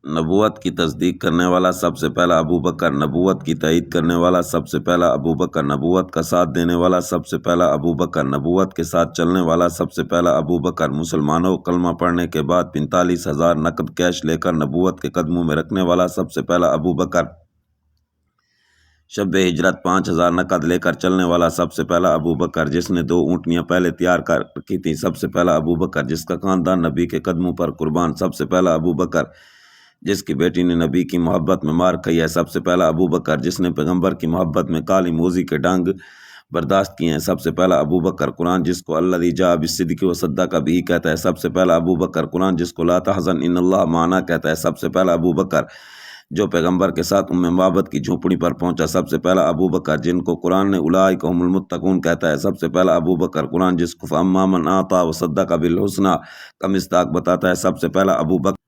नबूवत की तस्दीक करने वाला सबसे पहला अबू बकर, नबूवत की तईद करने वाला सबसे पहला अबू बकर, नबूवत का साथ देने वाला सबसे पहला अबू बकर, नबूवत के साथ चलने वाला सबसे पहला अबू बकर, मुसलमानों को कलमा पढ़ने के बाद 45,000 नकद कैश लेकर नबूवत के कदमों में रखने वाला सबसे पहला अबू बकर, शब हिजरत 5,000 नकद लेकर चलने वाला सबसे पहला अबू बकर, जिसने 2 ऊँटनियाँ पहले तैयार कर रखी थी सबसे पहला अबू बकर, जिसका खानदान नबी के कदमों पर कुर्बान सबसे पहला अबू बकर, जिसकी बेटी ने नबी की मोहब्बत में मार खाई है सबसे पहला अबू बकर, जिसने पैगंबर की मोहब्बत में काली मोजी के डंग बर्दाश्त किए हैं सबसे पहला अबू बकर, कुरान जिसको अल्लज़ी जा बिस्सिद्क़ि व सद्दक़ बिही कहता है सबसे पहला अबू बकर, कुरान जिसको ला तहज़न इन्नल्लाह माना कहता है सबसे पहला अबू बकर, जो पैगंबर के साथ उम्मे माबद की झोपड़ी पर पहुंचा सबसे पहला अबू बकर, जिनको कुरान ने उलाइका हुमुल मुत्तकून कहता है सबसे पहला अबू बकर, कुरान जिसको फअम्मा मन आता व सद्दक़ बिल हुस्ना का मिस्दाक बताता है सबसे पहला अबू बकर।